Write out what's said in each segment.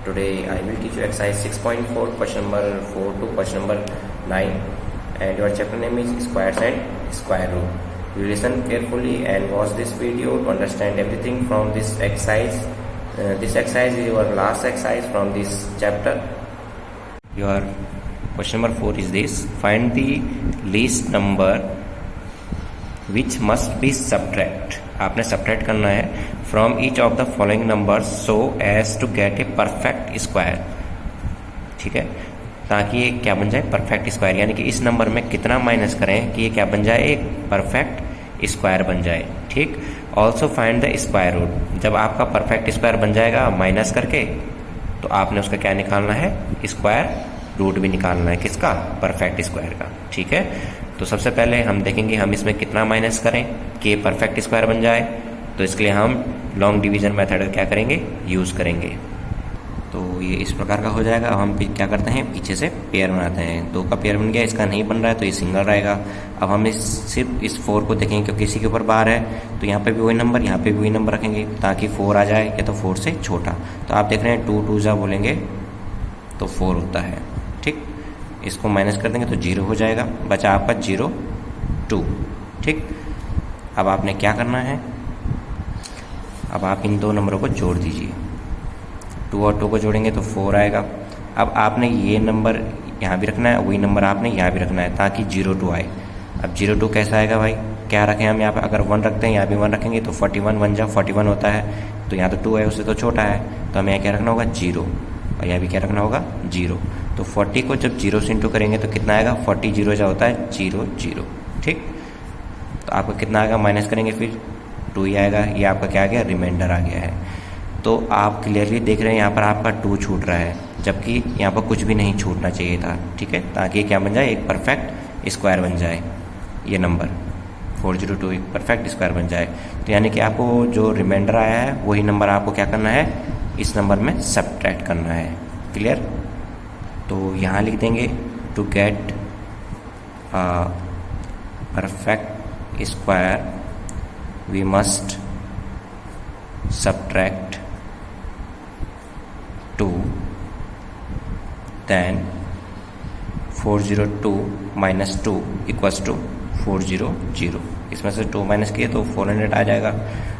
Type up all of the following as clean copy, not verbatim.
Today I will teach you exercise 6.4 question number 4 to question number 9, and your chapter name is squares and square root. You listen carefully and watch this video to understand everything from this exercise. This exercise is your last exercise from this chapter. Your question number 4 is this: find the least number which must be subtract. आपने subtract करना है from each of the following number so as to get a perfect square. ठीक है, ताकि ये क्या बन जाए, परफेक्ट स्क्वायर. यानी कि इस नंबर में कितना माइनस करें कि ये क्या बन जाए, एक परफेक्ट स्क्वायर बन जाए. ठीक. Also find the square root. जब आपका परफेक्ट स्क्वायर बन जाएगा माइनस करके, तो आपने उसका क्या निकालना है, स्क्वायर रूट भी निकालना है. किसका, परफेक्ट स्क्वायर का. ठीक है, तो सबसे पहले हम देखेंगे हम इसमें कितना माइनस करें कि ये परफेक्ट स्क्वायर बन जाए. तो इसके लिए हम लॉन्ग डिवीजन मेथड क्या करेंगे, यूज़ करेंगे. तो ये इस प्रकार का हो जाएगा. अब हम क्या करते हैं, पीछे से पेयर बनाते हैं. 2 का पेयर बन गया, इसका नहीं बन रहा है तो ये सिंगल रहेगा. अब हम सिर्फ इस 4 को देखेंगे क्योंकि इसी के ऊपर बार है, तो यहाँ पे भी वही नंबर, यहाँ पे भी वही नंबर रखेंगे ताकि 4 आ जाए या तो 4 से छोटा. तो आप देख रहे हैं 2 2 जा बोलेंगे तो 4 होता है. ठीक, इसको माइनस कर देंगे तो 0 हो जाएगा. बचा आपका 0 2. ठीक, अब आपने क्या करना है, अब आप इन 2 नंबरों को जोड़ दीजिए. 2 और 2 को जोड़ेंगे तो 4 आएगा. अब आपने ये नंबर यहाँ भी रखना है, वही नंबर आपने यहाँ भी रखना है ताकि 0 2 आए. अब 0 2 कैसा आएगा भाई, क्या रखें हम यहाँ पे, अगर 1 रखते हैं यहाँ भी 1 रखेंगे तो 41 1 जा 41 होता है. तो यहाँ तो 2 है, उससे तो छोटा है, तो हमें यहाँ क्या रखना होगा, 0. और यहाँ भी क्या रखना होगा, 0. तो 40 को जब 0 से इंटू करेंगे तो कितना आएगा, 40 0 जा होता है 0 0. ठीक, तो आपका कितना आएगा, माइनस करेंगे फिर 2 ही आएगा. ये आपका क्या आ गया, रिमाइंडर आ गया है. तो आप क्लियरली देख रहे हैं यहाँ पर आपका 2 छूट रहा है, जबकि यहाँ पर कुछ भी नहीं छूटना चाहिए था. ठीक है, ताकि क्या बन जाए, एक परफेक्ट स्क्वायर बन जाए. ये नंबर 402 एक परफेक्ट स्क्वायर बन जाए. तो यानी कि आपको जो रिमाइंडर आया है वही नंबर आपको क्या करना है, इस नंबर में सब्ट्रैक्ट करना है. क्लियर. तो यहाँ लिख देंगे to get perfect square we must subtract 2, then 402 minus 2 equals to 400. इसमें से 2 माइनस किए तो 400 आ जाएगा.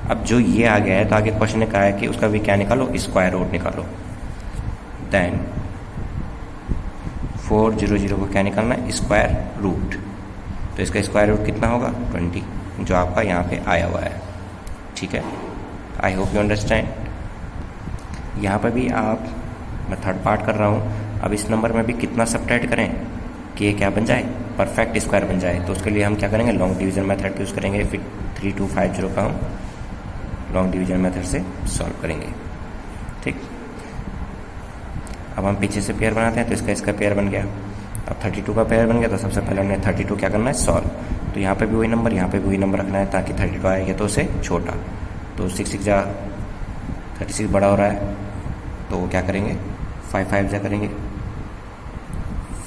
अब जो ये आ गया है तो आगे क्वेश्चन ने कहा है कि उसका भी क्या निकालो, स्क्वायर रूट निकालो. देन 400 को क्या निकालना है, स्क्वायर रूट. तो इसका स्क्वायर रूट कितना होगा, 20, जो आपका यहाँ पे आया हुआ है. ठीक है, आई होप यू अंडरस्टैंड. यहाँ पर भी आप, मैं थर्ड पार्ट कर रहा हूँ. अब इस नंबर में भी कितना सब्ट्रैक्ट करें कि ये क्या बन जाए, परफेक्ट स्क्वायर बन जाए. तो उसके लिए हम क्या करेंगे, लॉन्ग डिवीजन मेथड यूज़ करेंगे. फिर 3250 का हम लॉन्ग डिवीजन मेथड से सॉल्व करेंगे. ठीक, अब हम पीछे से पेयर बनाते हैं. तो इसका पेयर बन गया. अब 32 का पेयर बन गया, तो सबसे पहले हमने 32 क्या करना है, सॉल्व. तो यहाँ पे भी वही नंबर, यहाँ पे भी वही नंबर रखना है ताकि 32 आएगा तो उससे छोटा. तो 6 6 जा 36 बड़ा हो रहा है, तो क्या करेंगे, 5 5 जा करेंगे,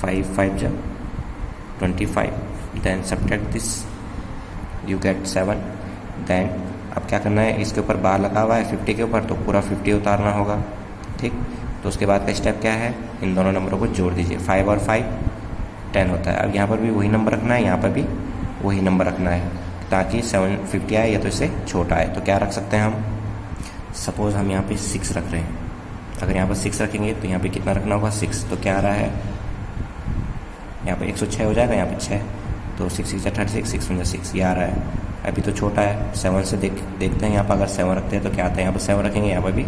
5 5 जा 25. Then subtract this, you get 7. Then अब क्या करना है, इसके ऊपर बार लगा हुआ है 50 के ऊपर, तो पूरा 50 उतारना होगा. ठीक, तो उसके बाद का स्टेप क्या है, इन दोनों नंबरों को जोड़ दीजिए. 5 और 5 10 होता है. अब यहाँ पर भी वही नंबर रखना है, यहाँ पर भी वही नंबर रखना है ताकि 750 आए या तो इससे छोटा आए. तो क्या रख सकते हैं हम, सपोज हम यहाँ पे 6 रख रहे हैं. अगर यहाँ पर 6 रखेंगे तो यहाँ पे कितना रखना होगा, 6. तो क्या आ रहा है, यहाँ पे 106 हो जाएगा, यहाँ पे 6. तो 6 6 36, 6 6 ये आ रहा है. अभी तो छोटा है, 7 से देखते हैं. यहाँ पर अगर 7 रखते हैं तो क्या आता है, यहाँ पर 7 रखेंगे, यहाँ पर भी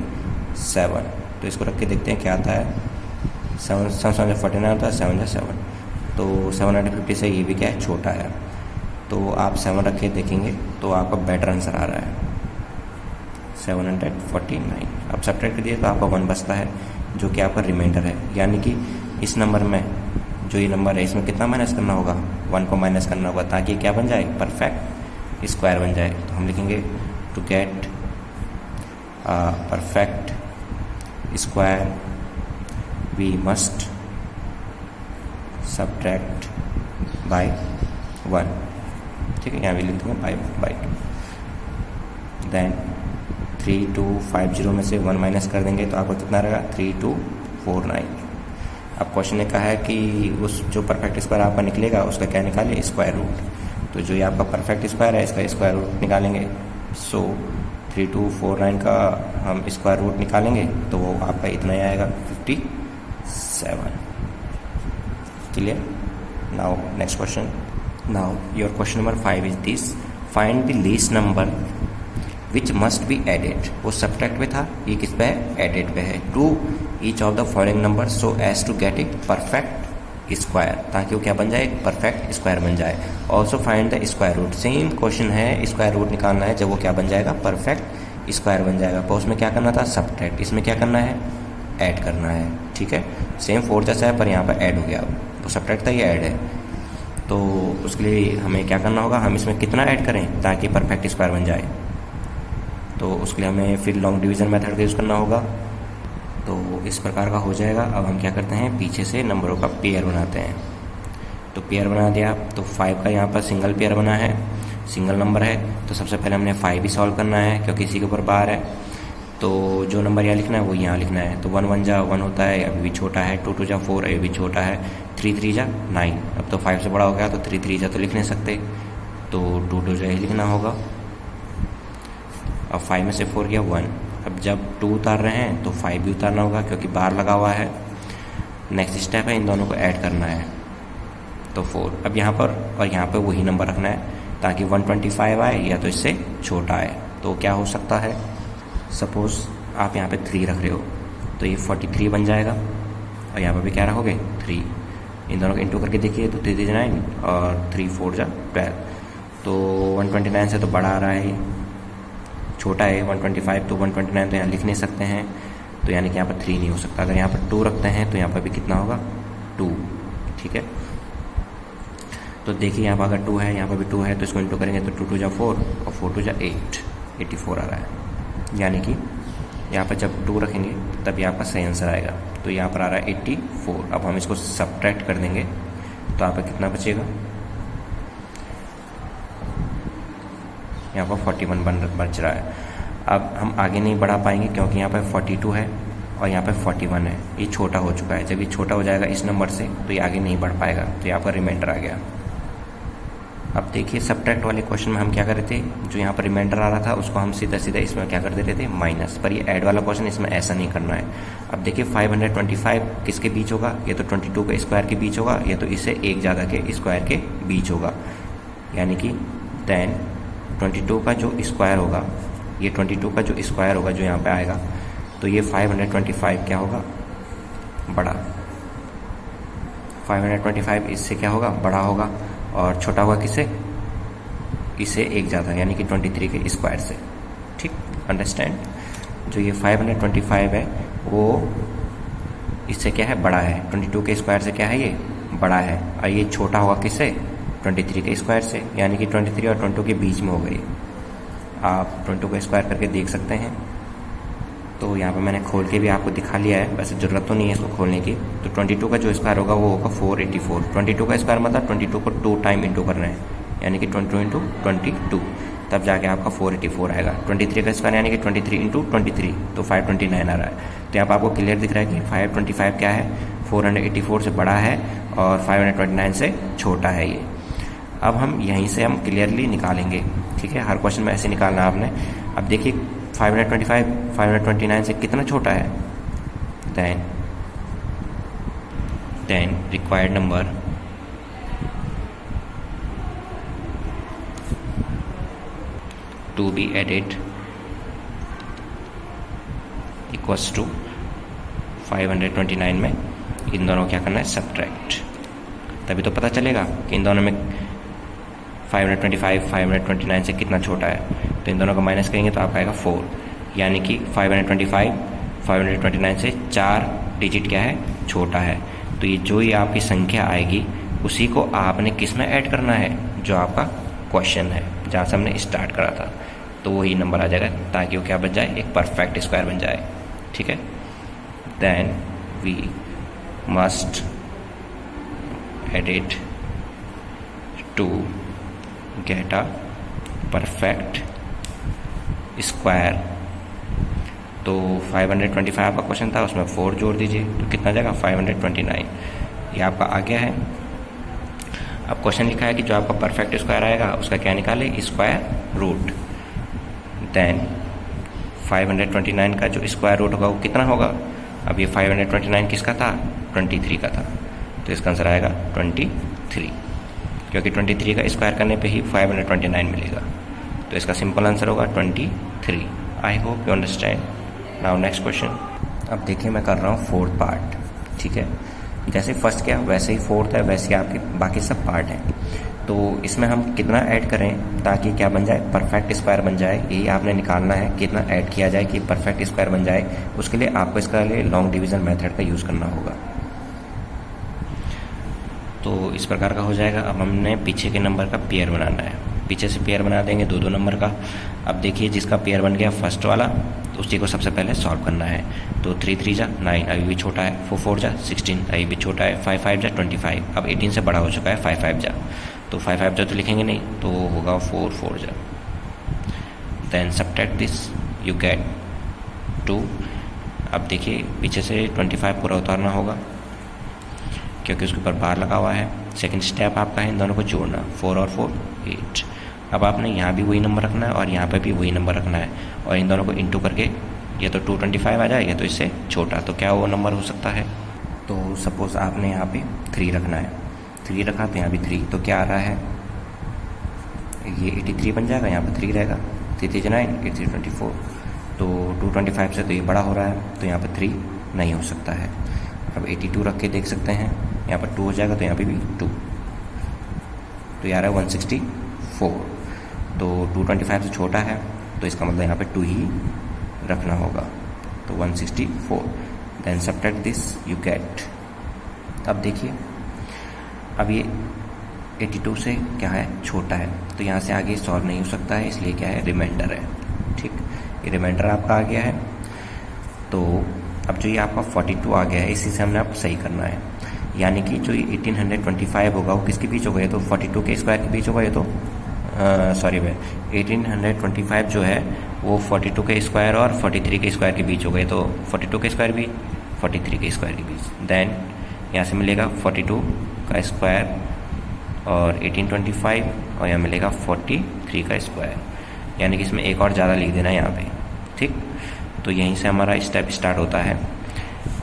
7. तो इसको रख के देखते हैं क्या आता है. 7 7 49 होता है, 7 7. तो 750 से ये भी क्या है, छोटा है. तो आप 7 रख के देखेंगे तो आपका बेटर आंसर आ रहा है 749. अब सब्ट्रैक्ट करिए तो आपका 1 बचता है, जो कि आपका रिमाइंडर है. यानी कि इस नंबर में जो ये नंबर है इसमें कितना माइनस करना होगा, 1 को माइनस करना होगा ताकि क्या बन जाए, परफेक्ट स्क्वायर बन जाए. तो हम लिखेंगे to get perfect square we must subtract by 1. ठीक है, यहाँ भी लिख दूँगा बाय 2. देन 3250 में से 1 माइनस कर देंगे तो आपको कितना रहेगा 3249। अब क्वेश्चन ने कहा है कि उस जो परफेक्ट स्क्वायर आपका निकलेगा उसका क्या निकाले, स्क्वायर रूट। तो जो ये आपका परफेक्ट स्क्वायर है इसका स्क्वायर रूट निकालेंगे। सो 3249 का हम स्क्वायर रूट निकालेंगे तो वो आपका इतना ही आएगा 57। Clear? Now next question. Now your question number 5 is this, find the least number which must be added. वो सब्ट्रैक्ट पे था, ये किस पे है, एडेड पे है। To each of the following number so as to get a perfect square, ताकि वो क्या बन जाए, परफेक्ट स्क्वायर बन जाए। Also find the square root, same question है, स्क्वायर रूट निकालना है जब वो क्या बन जाएगा, परफेक्ट स्क्वायर बन जाएगा। तो उसमें क्या करना था, सब्ट्रैक्ट। इसमें क्या करना है, ऐड करना है। ठीक है, सेम 4 जैसा है पर यहाँ पर ऐड हो गया। वो सब्ट्रैक्ट था, ये ऐड है। तो उसके लिए हमें क्या करना होगा, हम इसमें कितना ऐड करें ताकि परफेक्ट स्क्वायर बन जाए। तो उसके लिए हमें फिर लॉन्ग डिवीज़न मेथड का यूज़ करना होगा। तो इस प्रकार का हो जाएगा। अब हम क्या करते हैं, पीछे से नंबरों का पेयर बनाते हैं। तो पेयर बना दिया, तो 5 का यहाँ पर सिंगल पेयर बना है, सिंगल नंबर है। तो सबसे पहले हमने 5 ही सॉल्व करना है क्योंकि इसी के ऊपर बार है। तो जो नंबर यहाँ लिखना है वो यहाँ लिखना है। तो 1 1 जा 1 होता है, अभी भी छोटा है। 2 2 जा 4, अभी भी छोटा है। 3 3 जा 9, अब तो 5 से बड़ा हो गया। तो 3 3 जा तो लिख नहीं सकते, तो 2 2 जा ही लिखना होगा। अब 5 में से 4 गया 1। अब जब 2 उतार रहे हैं तो 5 भी उतारना होगा क्योंकि बार लगा हुआ है। नेक्स्ट स्टेप है इन दोनों को ऐड करना है, तो 4। अब यहाँ पर और यहाँ पर वही नंबर रखना है ताकि 125 आए या तो इससे छोटा आए। तो क्या हो सकता है, सपोज आप यहाँ पे 3 रख रहे हो तो ये 43 बन जाएगा, और यहाँ पर भी क्या रखोगे 3। इन दोनों को इंटू करके देखिए तो 3 3 9 और 3 4 जा 12। तो 129 से तो बड़ा आ रहा है, छोटा है 125। तो 129 तो यहाँ लिख नहीं सकते हैं, तो यानी कि यहाँ पर 3 नहीं हो सकता। अगर यहाँ पर 2 रखते हैं तो यहाँ पर भी कितना होगा, 2। ठीक है, तो देखिए यहाँ पर अगर 2 है, यहाँ पर भी 2 है, तो इसको इंटू करेंगे तो 2 2 जा 4 और 4 2 जा 8, 84 आ रहा है। यानी कि यहाँ पर जब 2 रखेंगे तभी आपका सही आंसर आएगा। तो यहाँ पर आ रहा है 84। अब हम इसको सब्ट्रैक्ट कर देंगे तो यहाँ पर कितना बचेगा, यहाँ पर 41 बच रहा है। अब हम आगे नहीं बढ़ा पाएंगे क्योंकि यहाँ पर 42 है और यहाँ पर 41 है। ये छोटा हो चुका है, जब ये छोटा हो जाएगा इस नंबर से तो ये आगे नहीं बढ़ पाएगा। तो यहाँ पर रिमाइंडर आ गया। अब देखिए सब्ट्रैक्ट वाले क्वेश्चन में हम क्या कर रहे थे, जो यहाँ पर रिमाइंडर आ रहा था उसको हम सीधा सीधा इसमें क्या कर देते थे, माइनस। पर ये ऐड वाला क्वेश्चन इसमें ऐसा नहीं करना है। अब देखिए 525 किसके बीच होगा, ये तो 22 के स्क्वायर के बीच होगा, ये तो इससे एक ज़्यादा के स्क्वायर के बीच होगा। यानी कि देन 22 का जो स्क्वायर होगा, ये 22 का जो स्क्वायर होगा जो यहाँ पे आएगा, तो ये 525 क्या होगा, बड़ा। 525 इससे क्या होगा, बड़ा होगा। और छोटा होगा किससे, इससे एक ज़्यादा, यानी कि 23 के स्क्वायर से। ठीक, अंडरस्टैंड। जो ये 525 है वो इससे क्या है, बड़ा है। 22 के स्क्वायर से क्या है, ये बड़ा है। और ये छोटा होगा किससे, 23 के स्क्वायर से, यानी कि 23 और 22 के बीच में हो गई। आप 22 का स्क्वायर करके देख सकते हैं। तो यहाँ पे मैंने खोल के भी आपको दिखा लिया है, वैसे ज़रूरत तो नहीं है इसको खोलने की। तो 22 का जो स्क्वायर होगा वो होगा 484। 22 का स्क्वायर मतलब 22 को 2 टाइम इंटू कर रहे हैं, यानी कि 22 इंटू 22, तब जाके आपका 484 आएगा। 23 का स्क्वायर यानी कि 23 इंटू 23, तो 529 आ रहा है। तो यहाँ पर आपको क्लियर दिख रहा है कि 525 क्या है, 484 से बड़ा है और 529 से छोटा है ये। अब हम यहीं से हम क्लियरली निकालेंगे। ठीक है, हर क्वेश्चन में ऐसे निकालना है आपने। अब देखिए 525 529 से कितना छोटा है, then required number to be added equals to 529 में इन दोनों क्या करना है, सब्ट्रैक्ट। तभी तो पता चलेगा कि इन दोनों में 525 529 से कितना छोटा है। तो इन दोनों को माइनस करेंगे तो आपका आएगा 4, यानी कि 525 529 से 4 डिजिट क्या है, छोटा है। तो ये जो ही आपकी संख्या आएगी उसी को आपने किस में ऐड करना है, जो आपका क्वेश्चन है जहाँ से हमने स्टार्ट करा था, तो वही नंबर आ जाएगा ताकि वो क्या बन जाए, एक परफेक्ट स्क्वायर बन जाए। ठीक है, then we must edit to get a perfect square तो 525 आपका क्वेश्चन था, उसमें 4 जोड़ दीजिए तो कितना जाएगा 529। ये आपका आ गया है। अब क्वेश्चन लिखा है कि जो आपका परफेक्ट स्क्वायर आएगा उसका क्या निकाले, स्क्वायर रूट। देन 529 का जो स्क्वायर रूट होगा वो कितना होगा। अब ये 529 किसका था, 23 का था, तो इसका आंसर आएगा 23, क्योंकि 23 का स्क्वायर करने पे ही 529 मिलेगा। तो इसका सिंपल आंसर होगा 23। आई hope you understand. Now next question. अब देखिए मैं कर रहा हूँ फोर्थ पार्ट, ठीक है। जैसे फर्स्ट किया वैसे ही फोर्थ है, वैसे ही आपके बाकी सब पार्ट हैं। तो इसमें हम कितना ऐड करें ताकि क्या बन जाए, परफेक्ट स्क्वायर बन जाए। यही आपने निकालना है, कितना ऐड किया जाए कि परफेक्ट स्क्वायर बन जाए। उसके लिए आपको इसका लिए लॉन्ग डिवीज़न मेथड का यूज़ करना होगा। तो इस प्रकार का हो जाएगा। अब हमने पीछे के नंबर का पेयर बनाना है, पीछे से पेयर बना देंगे दो नंबर का। अब देखिए जिसका पेयर बन गया फर्स्ट वाला, तो उसी को सबसे पहले सॉल्व करना है। तो 3 3 जा 9, अभी भी छोटा है। 4 4 जा 16, अभी भी छोटा है। 5 5 जा 25, अब 18 से बड़ा हो चुका है। 5 5 जा, तो 5 5 जा तो लिखेंगे नहीं, तो होगा 4 4 जा। Then subtract this, you get 2। अब देखिए पीछे से 25 पूरा उतारना होगा क्योंकि उसके ऊपर बार लगा हुआ है। सेकंड स्टेप आपका है इन दोनों को जोड़ना, 4 और 4 8। अब आपने यहाँ भी वही नंबर रखना है और यहाँ पे भी वही नंबर रखना है, और इन दोनों को इंटू करके या तो 225 आ जाए या तो इससे छोटा, तो क्या वो नंबर हो सकता है। तो सपोज आपने यहाँ पे 3 रखना है, 3 रखा तो यहाँ भी 3, तो क्या आ रहा है, ये 83 बन जाएगा, यहाँ पर 3 रहेगा। 3 3 9, 8 3 24, तो 225 से तो ये बड़ा हो रहा है, तो यहाँ पर 3 नहीं हो सकता है। अब 82 रख के देख सकते हैं, यहाँ पर 2 हो जाएगा, तो यहाँ पे भी 2, तो यार है 164। तो 225 से छोटा है, तो इसका मतलब यहाँ पे 2 ही रखना होगा, तो 164। Then subtract this, you get. अब देखिए अब ये 82 से क्या है, छोटा है, तो यहाँ से आगे सॉल्व नहीं हो सकता है, इसलिए क्या है, रिमाइंडर है। ठीक, ये रिमाइंडर आपका आ गया है। तो अब जो ये आपका 42 आ गया है, इसी से हमने आप सही करना है। यानी कि जो ये 1825 होगा वो किसके बीच होगा, ये तो 42 के स्क्वायर के बीच होगा, ये तो सॉरी भाई 1825 जो है वो 42 के स्क्वायर और 43 के स्क्वायर के बीच होगा, ये तो 42 के स्क्वायर भी 43 के स्क्वायर के बीच। देन यहाँ से मिलेगा 42 का स्क्वायर और 1825, और यहाँ मिलेगा 43 का स्क्वायर, यानी कि इसमें एक और ज़्यादा लिख देना है यहाँ पे। ठीक, तो यहीं से हमारा स्टेप स्टार्ट होता है।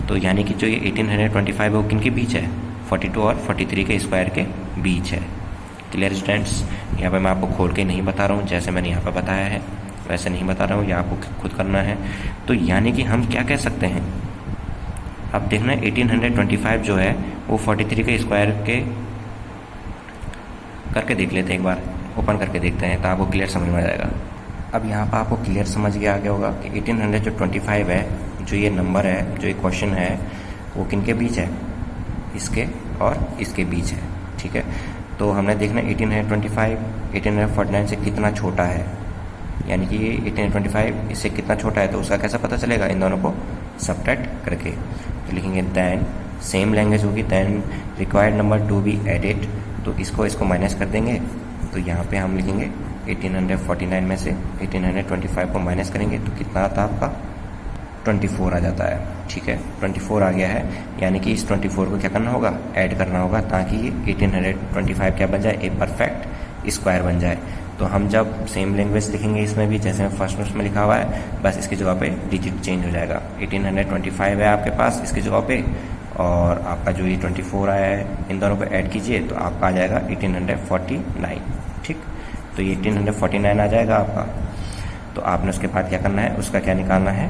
तो यानी कि जो ये 1825 है वो किन के बीच है, 42 और 43 के स्क्वायर के बीच है। क्लियर स्टूडेंट्स, यहाँ पे मैं आपको खोल के नहीं बता रहा हूँ, जैसे मैंने यहाँ पे बताया है वैसे नहीं बता रहा हूँ, ये आपको खुद करना है। तो यानी कि हम क्या कह सकते हैं, अब देखना 1825 जो है वो 43 के स्क्वायर के करके देख लेते हैं, एक बार ओपन करके देखते हैं, तो आपको क्लियर समझ में आ जाएगा। अब यहाँ पर आपको क्लियर समझ गया होगा कि 1825 है, जो ये नंबर है, जो ये क्वेश्चन है, वो किन के बीच है, इसके और इसके बीच है। ठीक है, तो हमने देखना 1825 1849 से कितना छोटा है, यानी कि ये 1825 इससे कितना छोटा है, तो उसका कैसा पता चलेगा, इन दोनों को सब्ट्रैक्ट करके। तो लिखेंगे दैन सेम लैंग्वेज होगी, then required number to be added, तो इसको माइनस कर देंगे। तो यहाँ पे हम लिखेंगे 1849 में से 1825 को माइनस करेंगे तो कितना आता है आपका, 24 आ जाता है। ठीक है, 24 आ गया है, यानी कि इस 24 को क्या करना होगा, ऐड करना होगा, ताकि ये 1825 क्या बन जाए, एक परफेक्ट स्क्वायर बन जाए। तो हम जब सेम लैंग्वेज लिखेंगे इसमें भी, जैसे फर्स्ट नोट्स में लिखा हुआ है, बस इसकी जगह पे डिजिट चेंज हो जाएगा। 1825 है आपके पास इसकी जगह पे, और आपका जो ये 24 आया है इन दोनों को ऐड कीजिए तो आपका आ जाएगा 1849। ठीक, तो ये 1849 आ जाएगा आपका। तो आपने उसके बाद क्या करना है, उसका क्या निकालना है,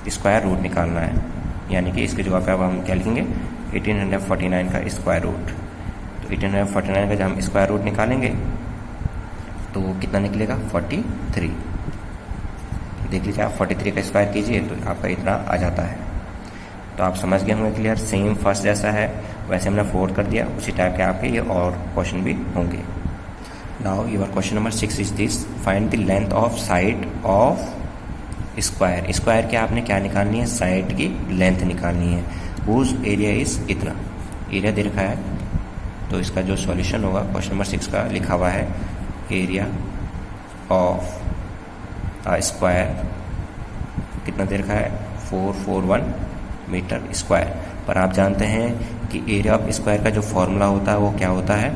स्क्वायर रूट निकालना है, यानी कि इसकी जगह पे अब हम क्या लिखेंगे, 1849 का स्क्वायर रूट। तो 1849 का जब हम स्क्वायर रूट निकालेंगे तो कितना निकलेगा, 43। देख लीजिए आप 43 का स्क्वायर कीजिए तो आपका इतना आ जाता है। तो आप समझ गए होंगे क्लियर, सेम फर्स्ट जैसा है वैसे हमने फोर्थ कर दिया, उसी टाइप के आपके ये और क्वेश्चन भी होंगे। Now your question number 6 is this, find the length of side of square. Square के आपने क्या निकालनी है, साइड की लेंथ निकालनी है। हुज एरिया इज इतना, एरिया दे रखा है, तो इसका जो सॉल्यूशन होगा क्वेश्चन नंबर 6 का लिखा हुआ है, एरिया ऑफ अ स्क्वायर कितना दे रखा है 441 मीटर स्क्वायर। पर आप जानते हैं कि एरिया ऑफ स्क्वायर का जो फॉर्मूला होता है वो क्या होता है,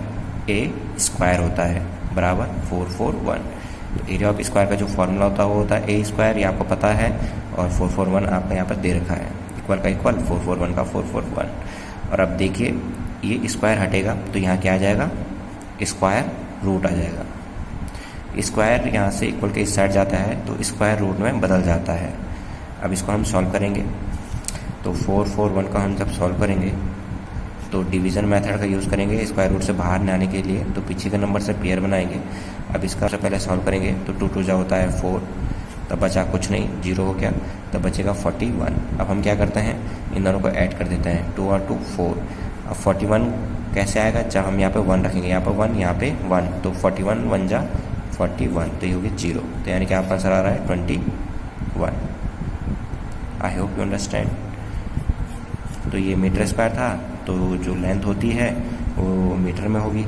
ए स्क्वायर होता है बराबर 441। तो एरिया ऑफ स्क्वायर का जो फॉर्मूला होता है वो होता है ए स्क्वायर, ये आपको पता है, और 441 आपको यहाँ पर दे रखा है, इक्वल का इक्वल 441 का 441। और अब देखिए ये स्क्वायर हटेगा तो यहाँ क्या आ जाएगा, स्क्वायर रूट आ जाएगा। स्क्वायर यहाँ से इक्वल के इस साइड जाता है तो स्क्वायर रूट में बदल जाता है। अब इसको हम सॉल्व करेंगे तो 441 का हम जब सॉल्व करेंगे तो डिवीज़न मेथड का यूज़ करेंगे स्क्वायर रूट से बाहर न आने के लिए, तो पीछे के नंबर से पेयर बनाएंगे। अब इसका से पहले सॉल्व करेंगे तो 2 2 जा होता है 4, तब बचा कुछ नहीं, 0 हो गया, तब बचेगा 41। अब हम क्या करते हैं, इन दोनों को ऐड कर देते हैं, 2 और 2 4। अब 41 कैसे आएगा, जब हम यहाँ पे 1 रखेंगे, यहाँ पर 1 यहाँ पे 1, तो 41 1 जा 41, तो ये होगी 0। तो यानी कि आपका आंसर आ रहा है 21। आई होप यू अंडरस्टैंड। तो ये मीटर स्क्वायर था, तो जो लेंथ होती है वो मीटर में होगी।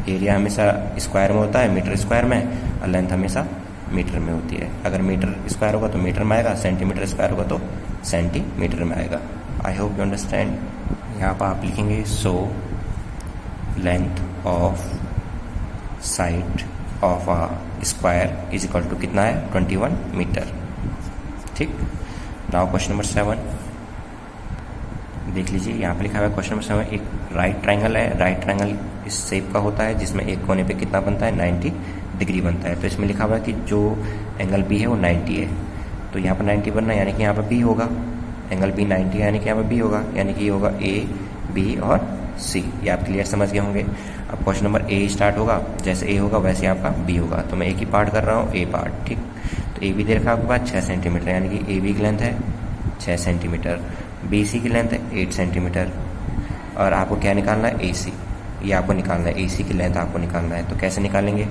एरिया हमेशा स्क्वायर में होता है मीटर स्क्वायर में, और लेंथ हमेशा मीटर में होती है। अगर मीटर स्क्वायर होगा तो मीटर में आएगा, सेंटीमीटर स्क्वायर होगा तो सेंटीमीटर में आएगा। I hope you understand. यहाँ पर आप लिखेंगे so length of side of a square is equal to कितना है 21 मीटर। ठीक, नाउ क्वेश्चन नंबर 7 देख लीजिए। यहाँ पे लिखा हुआ है क्वेश्चन नंबर 7, एक राइट ट्रायंगल है। राइट ट्रायंगल इस शेप का होता है जिसमें एक कोने पे कितना बनता है 90 डिग्री बनता है। तो इसमें लिखा हुआ है कि जो एंगल बी है वो 90 है, तो यहाँ पर 90 बनना है, यानी कि यहाँ पर बी होगा। एंगल बी 90 यानी कि यहाँ पर बी होगा, यानी कि ये होगा ए बी और सी। ये आप क्लियर समझ गए होंगे। अब क्वेश्चन नंबर ए स्टार्ट होगा, जैसे ए होगा वैसे आपका बी होगा। तो मैं एक ही पार्ट कर रहा हूँ, ए पार्ट। ठीक, तो ए बी दे रखा आपके पास 6 सेंटीमीटर, यानी कि ए बी की लेंथ है 6 सेंटीमीटर, बी सी की लेंथ है 8 सेंटीमीटर। और आपको क्या निकालना है, ए सी, ये आपको निकालना है, ए सी की लेंथ आपको निकालना है। तो कैसे निकालेंगे,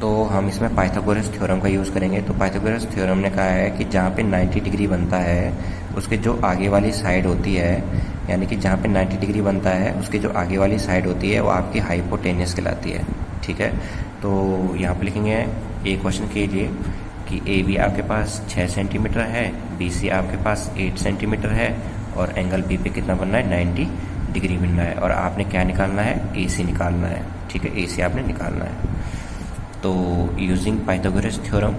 तो हम इसमें पाइथागोरस थ्योरम का यूज़ करेंगे। तो पाइथागोरस थ्योरम ने कहा है कि जहाँ पे 90 डिग्री बनता है उसके जो आगे वाली साइड होती है, यानी कि जहाँ पे 90 डिग्री बनता है उसके जो आगे वाली साइड होती है वो आपकी हाइपोटेनियस कहलाती है। ठीक है, तो यहाँ पे लिखेंगे ए क्वेश्चन के लिए कि ए बी आपके पास 6 सेंटीमीटर है, बी सी आपके पास 8 सेंटीमीटर है, और एंगल बी पे कितना बनना है 90 डिग्री बनना है। और आपने क्या निकालना है, ए सी निकालना है। ठीक है, ए सी आपने निकालना है। तो यूजिंग पाइथागोरस थ्योरम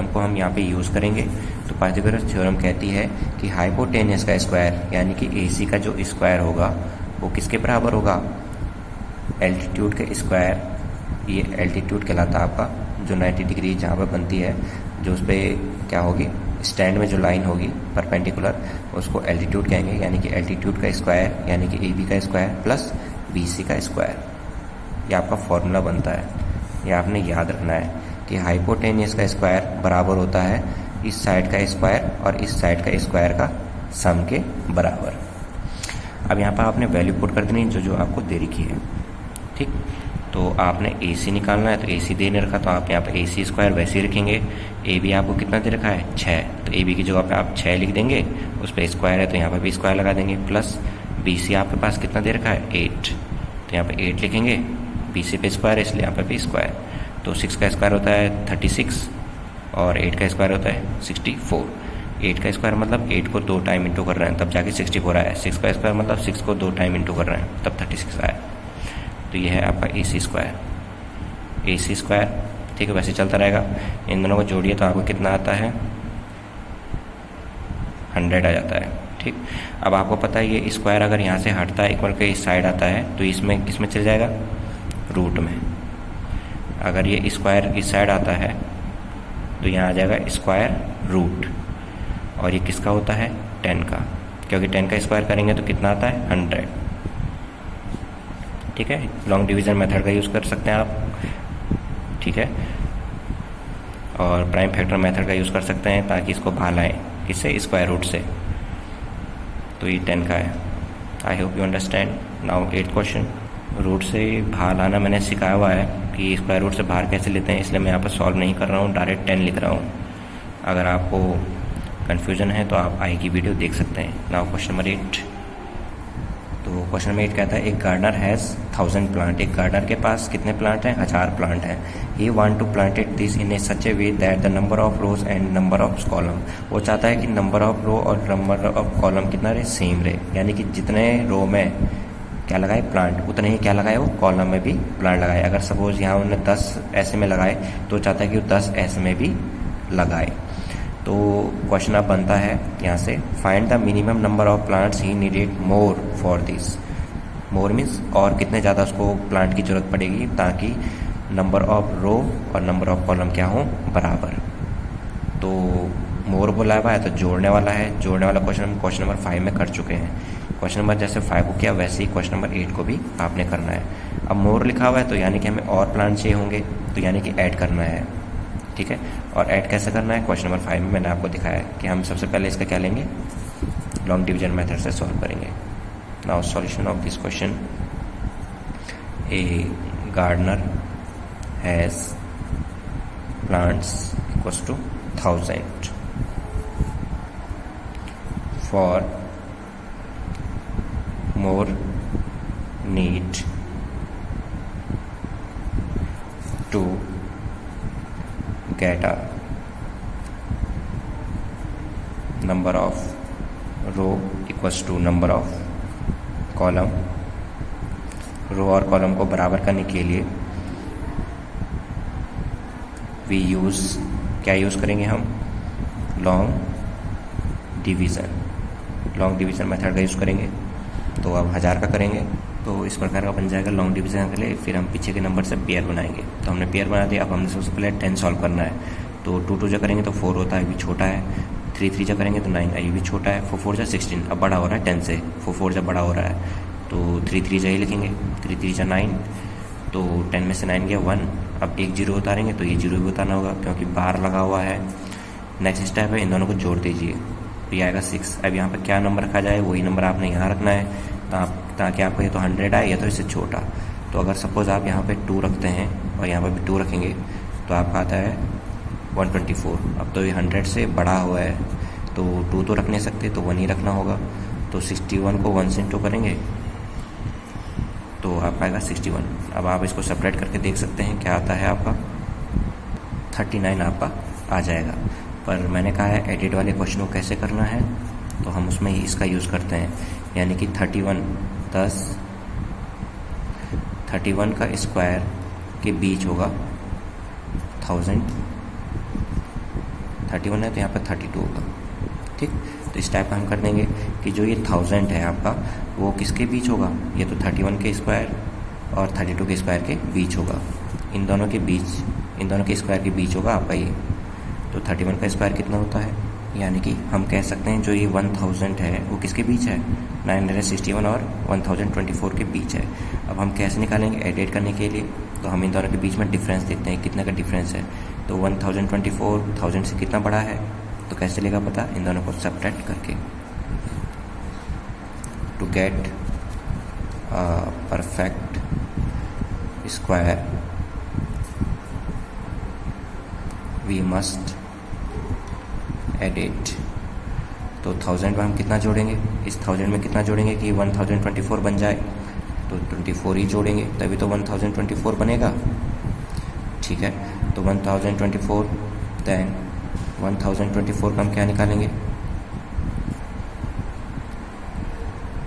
को हम यहाँ पे यूज़ करेंगे। तो पाइथागोरस थ्योरम कहती है कि हाइपोटेनियस का स्क्वायर यानी कि AC का जो स्क्वायर होगा वो किसके बराबर होगा, एल्टीट्यूड के स्क्वायर। ये एल्टीट्यूड कहलाता है आपका, जो 90 डिग्री जहाँ पर बनती है, जो उस पर क्या होगी, स्टैंड में जो लाइन होगी परपेंडिकुलर, उसको एल्टीट्यूड कहेंगे। यानी कि एल्टीट्यूड का स्क्वायर यानी कि AB का स्क्वायर प्लस BC का स्क्वायर, ये आपका फॉर्मूला बनता है। ये आपने याद रखना है कि हाइपोटेनियस का स्क्वायर बराबर होता है इस साइड का स्क्वायर और इस साइड का स्क्वायर का सम के बराबर। अब यहाँ पर आपने वैल्यू पुट कर देनी जो जो आपको दे रखी है। ठीक, तो आपने AC निकालना है, तो AC दे नहीं रखा तो आप यहाँ पे AC स्क्वायर वैसे ही रखेंगे। AB आपको कितना दे रखा है 6, तो AB की जगह पे आप 6 लिख देंगे, उस पर स्क्वायर है तो यहाँ पर भी स्क्वायर लगा देंगे, प्लस BC आपके पास कितना दे रखा है 8, तो यहाँ पे 8 लिखेंगे, BC पे स्क्वायर है इसलिए यहाँ पे भी स्क्वायर। तो 6 का स्क्वायर होता है 36 और 8 का स्क्वायर होता है 64। 8 का स्क्वायर मतलब 8 को 2 टाइम इंटू कर रहे हैं तब जाके 64 आया। 6 का स्क्वायर मतलब 6 को 2 टाइम इंटू कर रहे हैं तब 36 आया। तो ये है आपका AC स्क्वायर। ठीक है, वैसे चलता रहेगा। इन दोनों को जोड़िए तो आपको कितना आता है 100 आ जाता है। ठीक, अब आपको पता है ये स्क्वायर अगर यहाँ से हटता है इक्वल के इस साइड आता है तो इसमें किस में चल जाएगा, रूट में। अगर ये स्क्वायर इस साइड आता है तो यहाँ आ जाएगा स्क्वायर रूट, और ये किसका होता है 10 का, क्योंकि 10 का स्क्वायर करेंगे तो कितना आता है 100। ठीक है, लॉन्ग डिवीज़न मेथड का यूज़ कर सकते हैं आप। ठीक है, और प्राइम फैक्टर मेथड का यूज़ कर सकते हैं ताकि इसको बाहर लाएँ, किससे, स्क्वायर रूट से। तो ये 10 का है। I hope you understand. Now 8th question. Root से बाहर लाना मैंने सिखाया हुआ है कि स्क्वायर रूट से बाहर कैसे लेते हैं, इसलिए मैं यहाँ पर सॉल्व नहीं कर रहा हूँ, डायरेक्ट 10 लिख रहा हूँ। अगर आपको कन्फ्यूजन है तो आप आई की वीडियो देख सकते हैं। Now question number 8। तो क्वेश्चन नंबर 8 कहता है एक गार्डनर हैज़ 1000 प्लांट। एक गार्डनर के पास कितने प्लांट हैं? 1000 प्लांट हैं। He want to planted this in a such a way that the number of rows and number of column, वो चाहता है कि नंबर ऑफ रो और नंबर ऑफ कॉलम कितना रहे? सेम रहे। यानी कि जितने रो में क्या लगाए प्लांट, उतने ही क्या लगाए वो कॉलम में भी प्लांट लगाए। अगर सपोज यहाँ उन्होंने 10 ऐसे में लगाए तो चाहता है कि वो 10 ऐसे में भी लगाए। तो क्वेश्चन अब बनता है यहाँ से, find the minimum number of plants he needed more for this. More means और कितने ज़्यादा उसको प्लांट की ज़रूरत पड़ेगी ताकि नंबर ऑफ रो और नंबर ऑफ कॉलम क्या हो? बराबर। तो मोर बोला हुआ है तो जोड़ने वाला है। जोड़ने वाला क्वेश्चन नंबर 5 में कर चुके हैं। क्वेश्चन नंबर जैसे 5 को किया वैसे ही क्वेश्चन नंबर 8 को भी आपने करना है। अब मोर लिखा हुआ है तो यानी कि हमें और प्लांट चाहिए होंगे, तो यानी कि ऐड करना है। ठीक है, और ऐड कैसे करना है? क्वेश्चन नंबर 5 में मैंने आपको दिखाया है कि हम सबसे पहले इसका क्या लेंगे? लॉन्ग डिवीजन मेथड से सॉल्व करेंगे। Now solution of this question, a gardener has plants equals to 1000 for more need to get a number of row equals to number of column। रो और कॉलम को बराबर करने के लिए वी यूज़, क्या use करेंगे हम? लॉन्ग डिवीज़न मेथड का यूज़ करेंगे। तो अब 1000 का करेंगे तो इस प्रकार का बन जाएगा लॉन्ग डिवीजन के लिए। फिर हम पीछे के नंबर से पेयर बनाएंगे। तो हमने पेयर बना दिया। अब हमने सबसे पहले 10 सॉल्व करना है। तो 2 2 जा करेंगे तो 4 होता है, ये भी छोटा है। 3 3 जा करेंगे तो 9, ये भी छोटा है। 4 4 जा 16, अब बड़ा हो रहा है 10 से। 4 4 जा बड़ा हो रहा है तो 3 3 जा ही लिखेंगे। 3 3 जा 9, तो 10 में से 9 गया 1। अब एक 0 उतारेंगे तो ये 0 भी उतारना होगा क्योंकि बार लगा हुआ है। नेक्स्ट स्टेप है इन दोनों को जोड़ दीजिए, तो ये आएगा 6। अब यहाँ पर क्या नंबर रखा जाए? वही नंबर आपने यहाँ रखना है ताकि आपको ये तो 100 आए या तो इससे छोटा। तो अगर सपोज आप यहाँ पे 2 रखते हैं और यहाँ पर भी 2 रखेंगे तो आपका आता है 124। अब तो ये 100 से बड़ा हुआ है तो 2 तो रख नहीं सकते, तो 1 ही रखना होगा। तो 61 को 1 से 2 करेंगे तो आपका आएगा 61। अब आप इसको सेपरेट करके देख सकते हैं क्या आता है आपका? 39 आपका आ जाएगा। पर मैंने कहा है एडिट वाले क्वेश्चन को कैसे करना है, तो हम उसमें ही इसका यूज़ करते हैं। यानी कि 31 का स्क्वायर के बीच होगा 1000। 31 है तो यहाँ पर 32 होगा। ठीक, तो इस टाइप का हम कर देंगे कि जो ये 1000 है आपका वो किसके बीच होगा? ये तो 31 के स्क्वायर और 32 के स्क्वायर के बीच होगा। इन दोनों के स्क्वायर के बीच होगा आपका ये। तो 31 का स्क्वायर कितना होता है? यानी कि हम कह सकते हैं जो ये 1000 है वो किसके बीच है? 961 और 1024 के बीच है। अब हम कैसे निकालेंगे एडिट करने के लिए? तो हम इन दोनों के बीच में डिफरेंस देखते हैं कितने का डिफरेंस है। तो 1024 1000 से कितना बड़ा है? तो कैसे चलेगा पता? इन दोनों को सब्ट्रैक्ट करके। To get perfect square we must edit. तो 1000 में हम कितना जोड़ेंगे? इस 1000 में कितना जोड़ेंगे कि 1024 बन जाए? तो 24 ही जोड़ेंगे तभी तो 1024 बनेगा। ठीक है, तो 1024 देन 1024 का हम क्या निकालेंगे?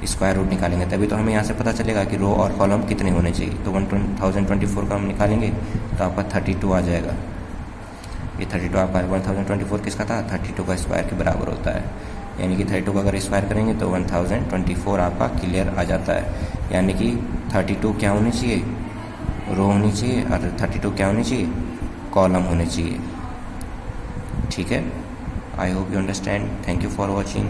स्क्वायर रूट निकालेंगे, तभी तो हमें यहाँ से पता चलेगा कि रो और कॉलम कितने होने चाहिए। तो 1024 का हम निकालेंगे तो आपका 32 आ जाएगा। ये 32 आपका 1024 किसका था? 32 का स्क्वायर के बराबर होता है। यानी कि 32 का अगर स्क्वायर करेंगे तो 1024 आपका क्लियर आ जाता है। यानी कि 32 क्या होनी चाहिए? रो होनी चाहिए, और 32 क्या होनी चाहिए? कॉलम होने चाहिए। ठीक है, I hope you understand. Thank you for watching.